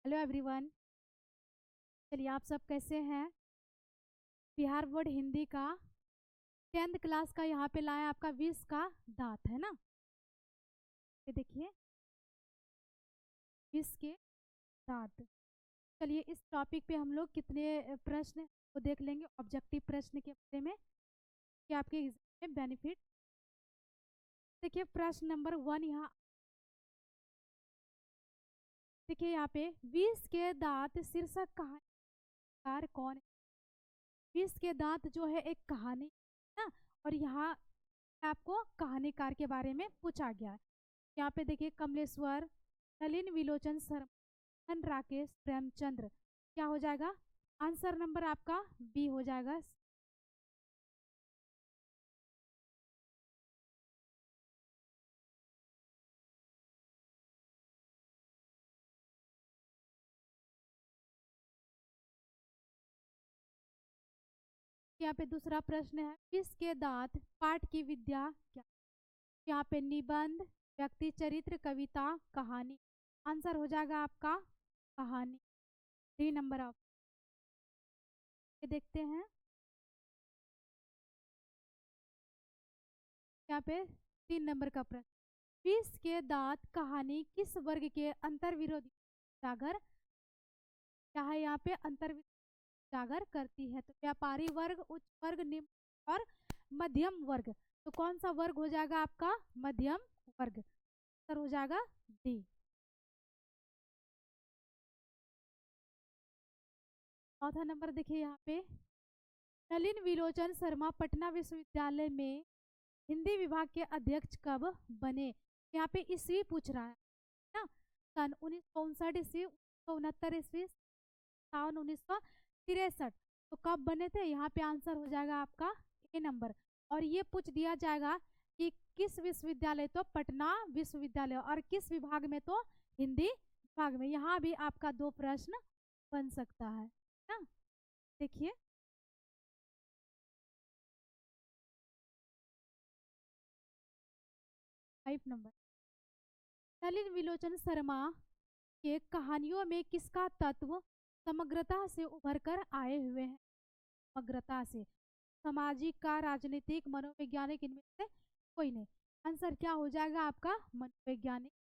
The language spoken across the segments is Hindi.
Hello everyone. चलिए, आप सब कैसे हैं? बिहार बोर्ड हिंदी का 10th क्लास का यहाँ पे लाया आपका 20 का दांत है ना। ये देखिए, 20 के दांत। चलिए, इस टॉपिक पे हम लोग कितने प्रश्न को देख लेंगे ऑब्जेक्टिव प्रश्न के बारे में कि आपके एग्जाम में बेनिफिट। देखिए, प्रश्न नंबर 1 यहाँ। देखिए यहाँ पे 20 के दांत शीर्षक कहानीकार कौन है? 20 के दांत जो है एक कहानी है ना। और यहाँ आपको कहानीकार के बारे में पूछा गया है। यहाँ पे देखिए, कमलेश्वर, नलिन विलोचन शर्मा, राकेश प्रेमचंद्र। क्या हो जाएगा? आंसर नंबर आपका बी हो जाएगा। यहाँ पे दूसरा प्रश्न है, किसके दांत पाठ की विद्या क्या? यहाँ पे निबंध, व्यक्ति चरित्र, कविता, कहानी। आंसर हो जाएगा आपका कहानी। 3 नंबर आप ये देखते हैं। यहाँ पे 3 नंबर का प्रश्न, विष के दांत कहानी किस वर्ग के अंतर्विरोधी जागर क्या है? यहाँ पे जागर करती है। तो व्यापारी वर्ग, उच्च वर्ग, निम्न और मध्यम वर्ग। तो कौन सा वर्ग हो जाएगा आपका? मध्यम वर्ग। उत्तर हो जाएगा डी। चौथा नंबर देखिए यहाँ पे, नलिन विलोचन शर्मा पटना विश्वविद्यालय में हिंदी विभाग के अध्यक्ष कब बने? यहाँ पे ईस्वी पूछ रहा है ना। सन 1959 ईस्वी, 1969 ईस्वी, 1963। तो कब बने थे? यहाँ पे आंसर हो जाएगा आपका A नंबर। और ये पूछ दिया जाएगा कि किस विश्वविद्यालय, तो पटना विश्वविद्यालय, और किस विभाग में, तो हिंदी विभाग में। यहाँ भी आपका 2 प्रश्न बन सकता है ना। देखिए, 5 नंबर, नलिन विलोचन शर्मा के कहानियों में किसका तत्व समग्रता से उभर कर आए हुए हैं? समग्रता से, सामाजिक का, राजनीतिक, मनोवैज्ञानिक, इनमें से कोई नहीं। आंसर क्या हो जाएगा आपका? मनोवैज्ञानिक।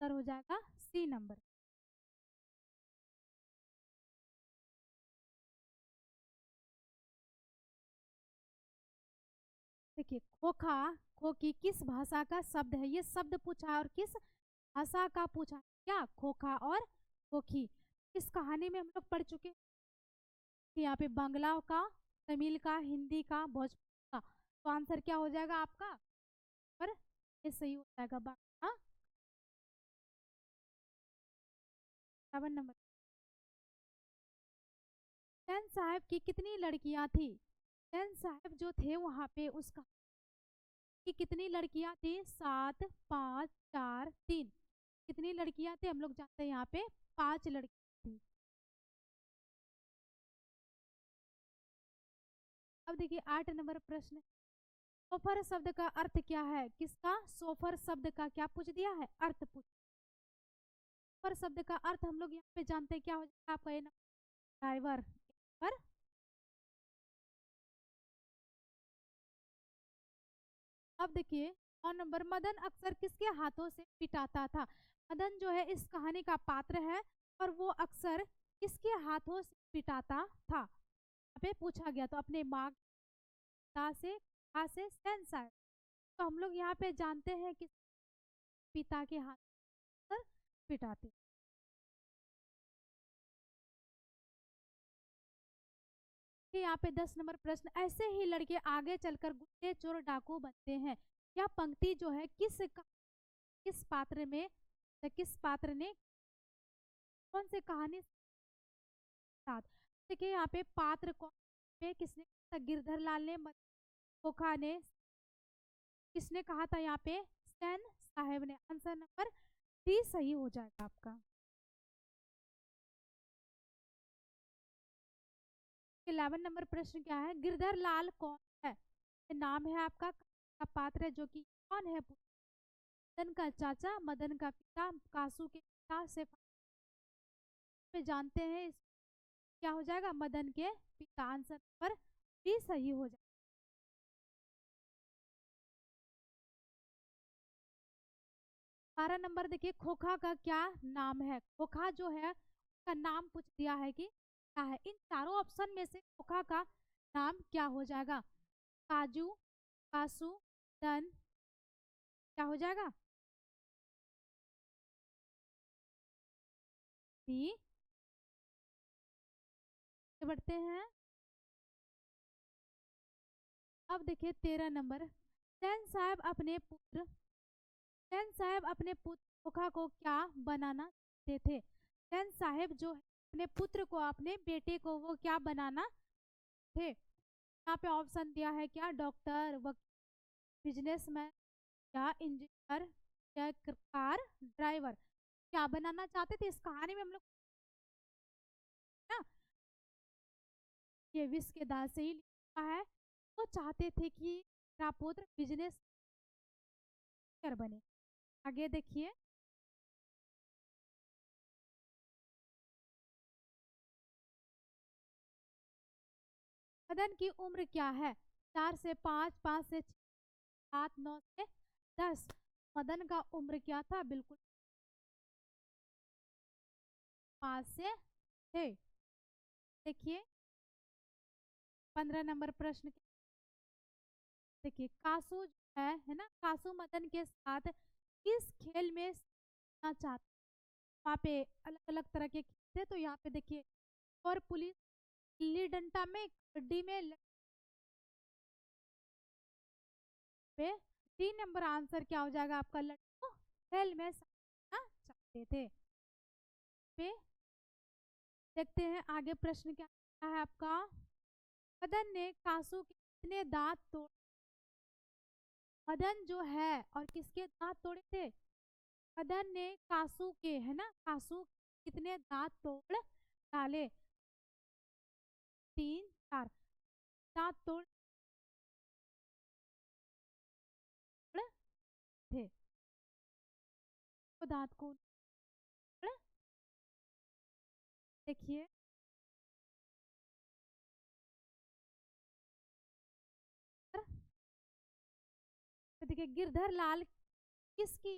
आंसर हो जाएगा C नंबर। देखिए, खोखा, खोकी किस भाषा का शब्द है? ये शब्द पूछा है और किस भाषा का पूछा है? क्या खोखा और खोखी इस कहानी में हम लोग पढ़ चुके हैं कि यहाँ पे बांग्ला का, तमिल का, हिंदी का, भोजपुरी का। तो आंसर क्या हो जाएगा आपका? पर ये सही हो जाएगा बांग्ला। 7 नंबर, हुसैन साहब की कितनी लड़कियां थी? हुसैन साहब जो थे वहां पे, उसका कि कितनी लड़कियां थी? 7, 5, 4, 3। कितनी लड़कियां थी? हम लोग जानते हैं यहाँ पे 5 लड़कियां थी। अब देखिए 8 नंबर प्रश्न, सोफर शब्द का अर्थ क्या है? किसका? सोफर शब्द का क्या पूछ दिया है? अर्थ पूछ। सोफर शब्द का अर्थ हम लोग यहाँ पे जानते हैं, क्या हो जाएगा आपका? ये ड्राइवर पर। अब देखिए 9 नंबर, मदन अक्सर किसके हाथों से पिटाता था? मदन जो है इस कहानी का पात्र है और वो अक्सर किसके हाथों से पिटाता था? यहाँ पे पूछा गया। तो अपने माँ, पिता से, पिता से, सेंसर। तो हम लोग यहाँ पे जानते हैं कि पिता के हाथ पर पिटाते। फिर यहाँ पे 10 नंबर प्रश्न, ऐसे ही लड़के आगे चलकर गुंडे, चोर, डाकू बनते हैं। यह पंक्ति जो है किस पात्र में, किस पात्र ने कौन सी कहानी साथ? देखिए यहाँ पे पात्र कौन पे किसने कहा था? गिरधर लाल ने, खोखा ने, किसने कहा था? यहाँ पे सैन साहेब ने। आंसर नंबर डी सही हो जाएगा आपका। 11 नंबर प्रश्न क्या है? गिरधर लाल कौन है? ये नाम है आपका का पात्र है जो कि कौन है? मदन का चाचा, मदन का पिता, कासू के पिता से। पे जानते हैं क्या हो जाएगा, मदन के पिता। आंसर पर भी सही हो जाएगा। 12 नंबर देखिए, खोखा का क्या नाम है। खोखा जो है उसका नाम पूछ दिया है कि क्या है। इन चारों ऑप्शन में से खोखा का नाम क्या हो जाएगा। काजू, कासू, दन, क्या हो जाएगा। बी। बढ़ते हैं। अब देखिए 13 नंबर, सैन साहब अपने पुत्र सैन साहब अपने पुत्र खोखा को क्या बनाना चाहते थे। सैन साहब जो है अपने पुत्र को, अपने बेटे को वो क्या बनाना थे। यहाँ पे ऑप्शन दिया है क्या, डॉक्टर, वकील, बिजनेसमैन या इंजीनियर या कार ड्राइवर। क्या बनाना चाहते थे इस कहानी में हम लोग ना, ये विष के दांत से ही लिखा है। वो चाहते थे कि मेरा पुत्र बिजनेस कर बने। आगे देखिए, मदन की उम्र क्या है। 4 से 5, 5 से 7, 9 से 10। मदन का उम्र क्या था, बिल्कुल 5 से 6। देखिए 15 नंबर प्रश्न। देखिए कासू जो है ना, कासू मदन के साथ किस खेल में सीखना चाहते। वहाँ पे अलग अलग तरह के खेल थे, तो यहाँ पे देखिए और पुलिस, गिल्ली डंडा में, कबड्डी में, पे 3 नंबर आंसर क्या हो जाएगा आपका, लड्डू खेल में सीखना चाहते थे। पे देखते हैं आगे प्रश्न क्या है आपका। मदन ने कासू के कितने दांत तोड़। मदन जो है और किसके दांत तोड़े थे। मदन ने कासू के, है ना, कासू कितने दांत तोड़ डाले। 3, 4 दांत तोड़ थे। तो दांत को तोड़, देखिए तो देखिए गिरधर लाल किसकी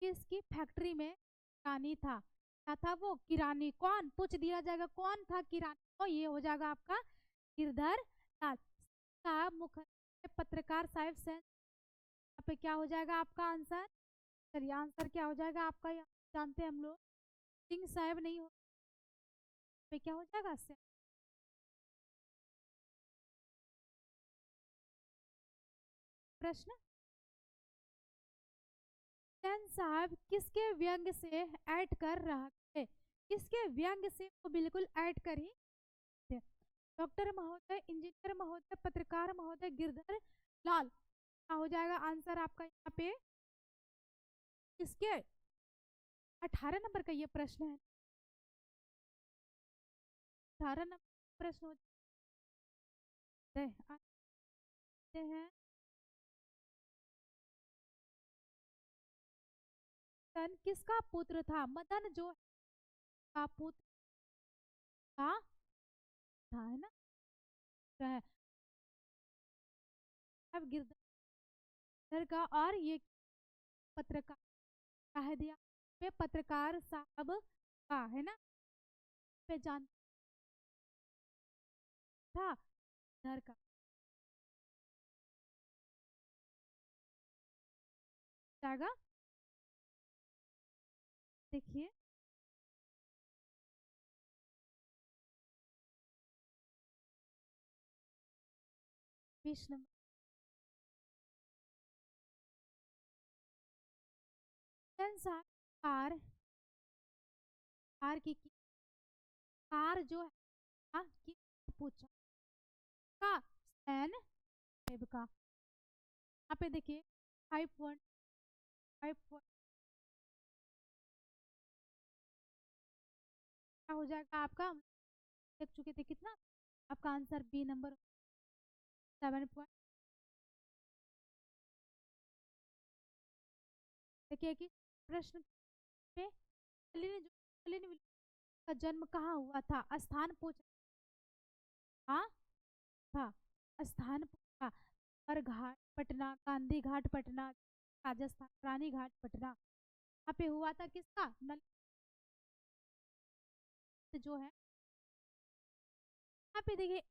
किसकी फैक्ट्री में किरानी था। क्या था वो, किरानी। कौन पूछ दिया जाएगा, कौन था किरानी, तो ये हो जाएगा आपका गिरधर लाल साहब मुखर्जी। पत्रकार साहब से यहाँ पे क्या हो जाएगा आपका आंसर। चलिए आंसर क्या हो जाएगा आपका, यहाँ जानते हैं हम लोग, सिंह साहब नहीं हो पे क्या हो जाएगा से प्रश्न। सेन साहब किसके व्यंग से ऐड कर रहा है। किसके व्यंग से वो बिल्कुल ऐड कर ही थे। डॉक्टर महोदय, इंजीनियर महोदय, पत्रकार महोदय, गिरधर लाल। क्या हो जाएगा आंसर आपका यहाँ पे, किसके। 18 नंबर का ये प्रश्न है। 18 नंबर प्रश्न आते हैं। मदन किसका पुत्र था। मदन जो का पुत्र था, है ना, जो है अब गिरधर का, और ये पत्रकार कह दिया पे, पत्रकार साहब का, है ना, पे जान था घर का जाएगा। देखिए 20 नंबर, साहब कार कार कार जो है की पूछा का सैन साहब का। यहाँ पे देखिए 5.5 क्या हो जाएगा आपका, देख चुके थे कितना। आपका आंसर बी नंबर 7 देखिए कि प्रश्न पे का जन्म कहाँ हुआ था? स्थान पूछ हाँ था, स्थान पूछा। पर घाट पटना, गांधी घाट पटना, राजस्थान, रानी घाट पटना। यहाँ पे हुआ था किसका? नल जो है यहाँ पे देखिए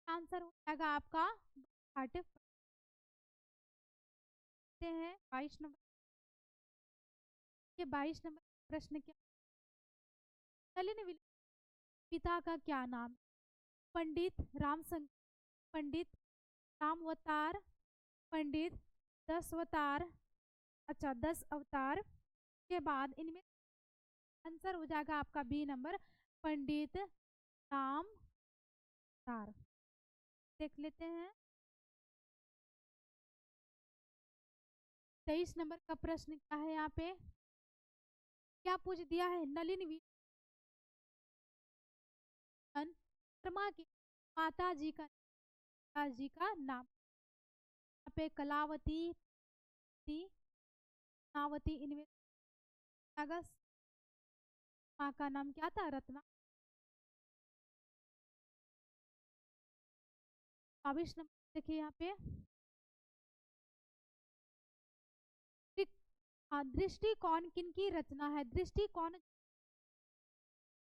आंसर हो जाएगा आपका घाट पढ़ते हैं 22 नंबर। ये 22 नंबर प्रश्न क्या? नलिनी विल- पिता का क्या नाम? पंडित रामशंकर, पंडित रामवतार, पंडित 10 अवतार। अच्छा 10 अवतार के बाद इनमें आंसर हो जाएगा आपका बी नंबर, पंडित राम अवतार। देख लेते हैं 23 नंबर का प्रश्न क्या है यहाँ पे? क्या पूछ दिया है? नलिन शर्मा की माता जी का नाम। यहाँ पे कलावती नावती, इनमें अगस्त माँ का नाम क्या था? रत्ना। 22 नंबर देखिए यहाँ पे दृष्टिकोण किनकी रचना है? दृष्टिकोण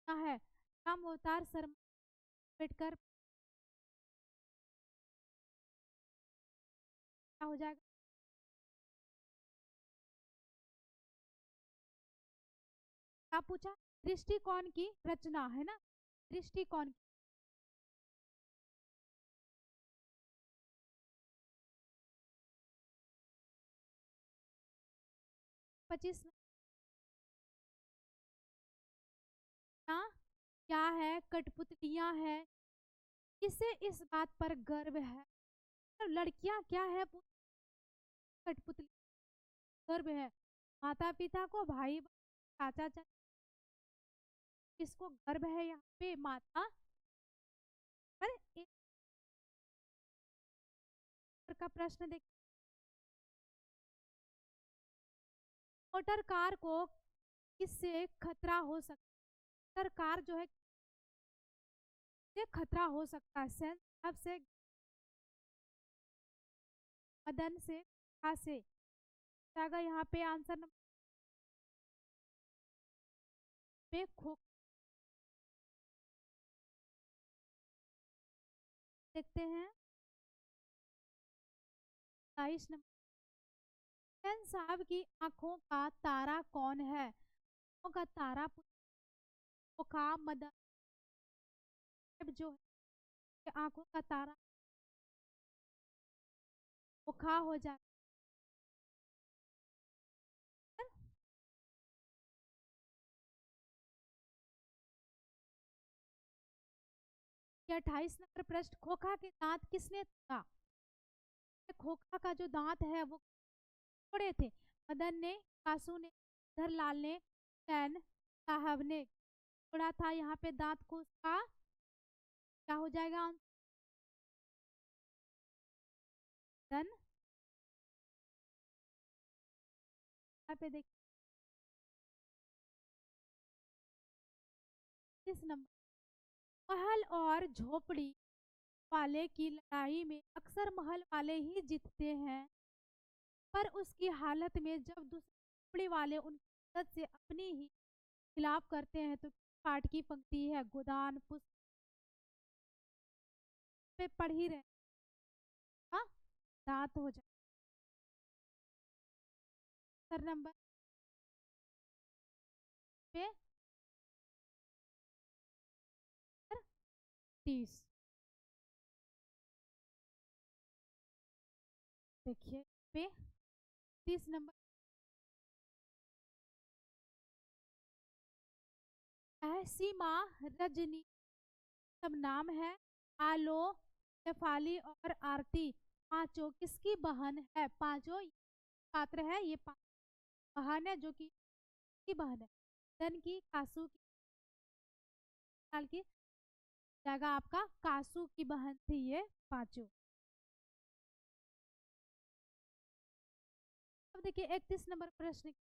है राम अवतार शर्मा, अम्बेडकर। क्या हो जाएगा? क्या पूछा? दृष्टिकोण की रचना है ना, दृष्टिकोण। 25 ना क्या है? कठपुतलियां है। किसे इस बात पर गर्व है? तो लड़कियां क्या है? कठपुतली गर्व है। माता पिता को, भाई चाचा चाचा, किसको गर्व है यहाँ पे? माता पर। एक नंबर का प्रश्न देख, मोटर कार को किससे खतरा हो सकता है? मोटर कार जो है से खतरा हो सकता है? सेंस से, मदन से, खा से। जाएगा यहाँ पे आंसर नंबर पे खो। देखते हैं 22 नंबर। हुसैन साहब की आंखों का तारा कौन है? आंखों का तारा पोखा मदन जो है आंखों का तारा पोखा हो जाए। ये 28 नंबर प्रश्न, खोखा के दांत किसने तोड़ा? खोखा का जो दांत है वो तोड़े थे? मदन ने, कासू ने, धरलाल ने, हुसैन साहब ने तोड़ा था यहाँ पे दांत को। उसका क्या हो जाएगा आंसर? यहाँ पे देखिए 30 नंबर, महल और झोपड़ी वाले की लड़ाई में अक्सर महल वाले ही जीतते हैं, पर उसकी हालत में जब दूसरे झोपड़ी वाले उनकी मदद से अपनी ही खिलाफ करते हैं तो किस पाठ की पंक्ति है? गोदान पुष्प पे पढ़ ही रहे। हाँ दांत हो जाए। सर नंबर पे 30। देखिए पे 30 नंबर, ऐसी माँ रजनी सब नाम है, आलो, शेफाली और आरती पांचों किसकी बहन है? पांचों पात्र है, ये बहन है जो कि की बहन है। धन की, कासू की, साल की जगह आपका कासू की बहन थी ये पांचों। अब देखिए 31 नंबर प्रश्न,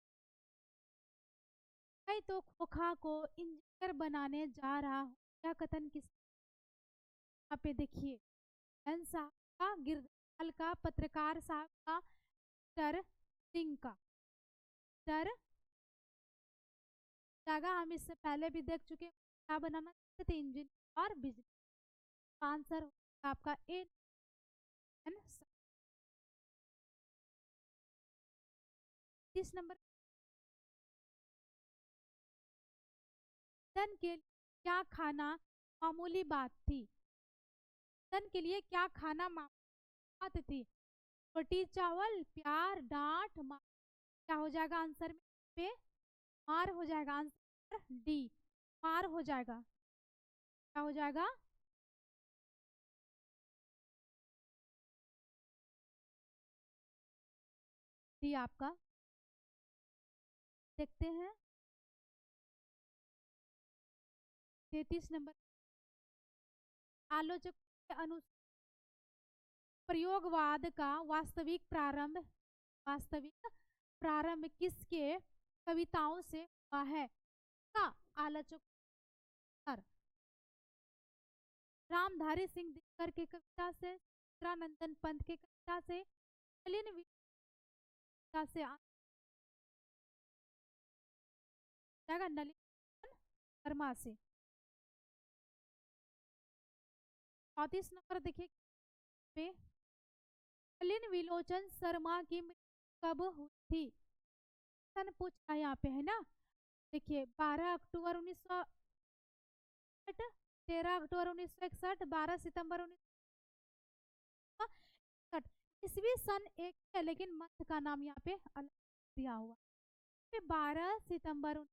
मैं तो खोखा को इंजीनियर बनाने जा रहा हूँ। यह कथन किस यहाँ पे देखिए, एन साहब का, गिरदाल का, पत्रकार साहब का, डर सिंह का। डर जाएगा, हम इससे पहले भी देख चुके हैं। क्या बनाना चाहते थे? इंजन और बिजली। आंसर आपका ए एन। 30 नंबर, धन के लिए क्या खाना मामूली बात थी? धन के लिए क्या खाना मामूली बात थी? रोटी चावल, प्यार, डांट, मार। क्या हो जाएगा आंसर में पे? मार हो जाएगा। आंसर डी, मार हो जाएगा। क्या हो जाएगा? डी आपका। देखते हैं 33 नंबर, आलोचक के अनुसार प्रयोगवाद का वास्तविक प्रारंभ किसके कविताओं से हुआ है? का आलोचक सर रामधारी सिंह दिनकर के कविता से, चित्रानंदन पंत के कविता से, नलिन कविता से। जाएगा नलिन शर्मा से। 34 नंबर देखिए पे, नलिन विलोचन शर्मा की मृत्यु कब हुई थी? सन पूछा यहाँ पे है ना। देखिए 12 अक्टूबर 1961, 13 अक्टूबर 1961, 12 सितंबर 1961। ईस्वी सन एक है, लेकिन मंथ का नाम यहाँ पे अलग दिया हुआ है। 12 सितंबर।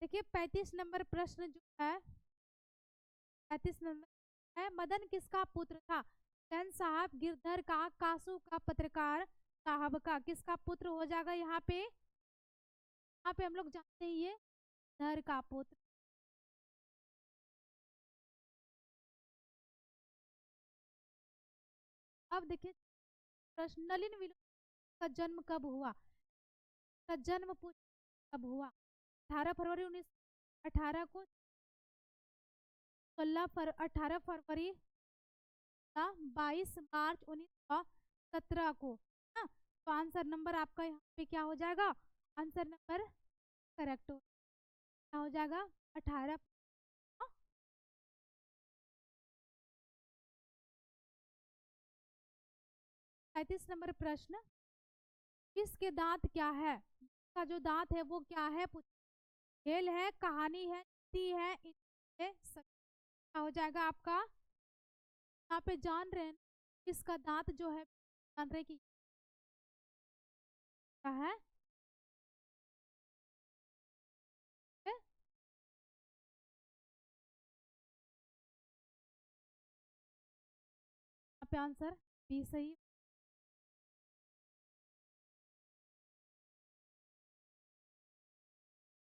देखिए 35 नंबर प्रश्न जो है, 35 नंबर है, मदन किसका पुत्र था? सेन साहब, गिरधर का, कासू का, पत्रकार साहब का। किसका पुत्र हो जाएगा यहाँ पे हम लोग जानते हैं ये धर का पुत्र। अब देखिए प्रश्न, नलिन विलोचन का जन्म कब हुआ? का जन्म पूछ कब हुआ? 18 फरवरी 1918 को, 18 फरवरी का, 22 मार्च 1917 को। हाँ, तो आंसर नंबर आपका यहाँ पे क्या हो जाएगा? आंसर नंबर करेक्ट हो, क्या हो जाएगा? 18। 35 नंबर प्रश्न, किसके दांत क्या है? का जो दांत है वो क्या है? खेल है, कहानी है, नीति है, इनमें से क्या हो जाएगा आपका? यहाँ पे जान रहे हैं ना, किसका दांत जो है, जान रहे कि क्या है? यहाँ पे आंसर बी सही।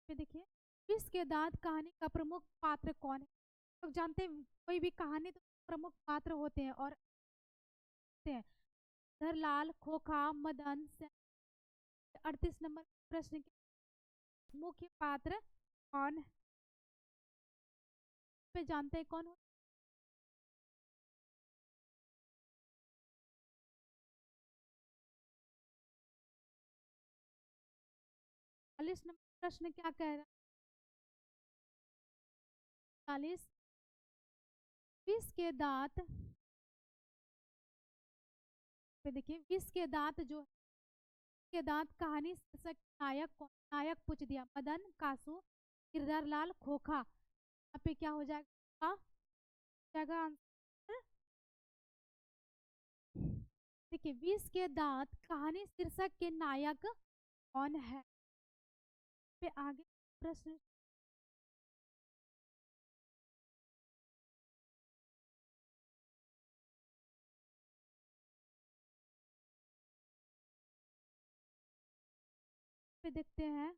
पे देखिए, किसके दांत कहानी का प्रमुख पात्र कौन है? तो जानते हैं कोई भी कहानी तो प्रमुख पात्र होते हैं और होते हैं। धरलाल, खोखा, मदन से। 38 नंबर प्रश्न के मुख्य पात्र कौन है? पे जानते हैं कौन हो? 40 नंबर प्रश्न क्या कह रहा है? 40, विष के दांत पे देखिए, विष के दांत जो के दांत कहानी शीर्षक नायक कौन? नायक पूछ दिया, मदन, कासू, गिरधर लाल, खोखा। यहाँ पे क्या हो जाएगा? जाएगा आंसर। देखिए, विष के दांत कहानी शीर्षक के नायक कौन है? पे आगे प्रश्न पे देखते हैं।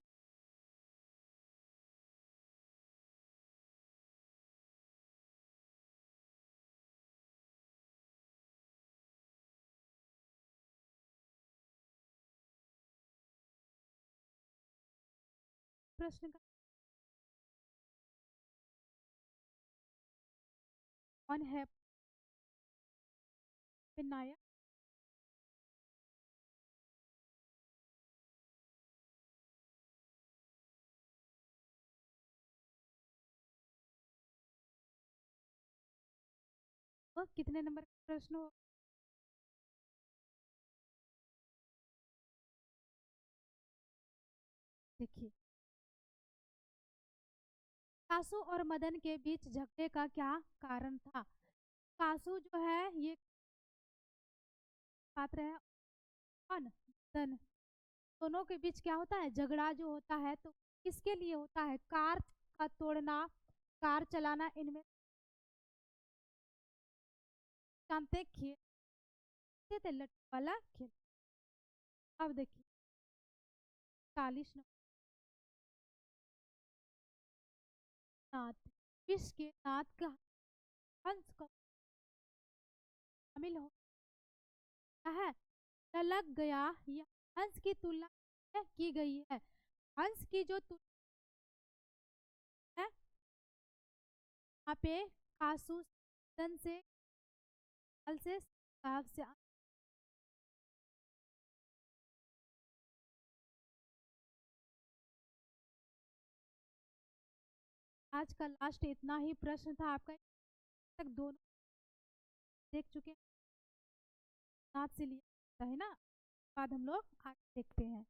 प्रश्न का कौन है विनायक? वह कितने नंबर का प्रश्न हो? देखिए, कासू और मदन के बीच झगड़े का क्या कारण था? कासू जो है ये पात्र है, कौन? मदन। दोनों के बीच क्या होता है? झगड़ा जो होता है तो किसके लिए होता है? कार का तोड़ना, कार चलाना, इनमें जानते हैं, खेलते थे लट्टू वाला खेल। अब देखिए 40 नंबर। नाथ, विश्व के नाथ का हंस को शामिल होता है। लग गया, यह हंस की तुलना की गई है। हंस की जो तुलना है यहाँ पे कासू सन से काल से साहब से आज का लास्ट इतना ही प्रश्न था आपका। तक दोनों देख चुके हैं, नाथ से लिया है ना। बाद हम लोग आगे देखते हैं।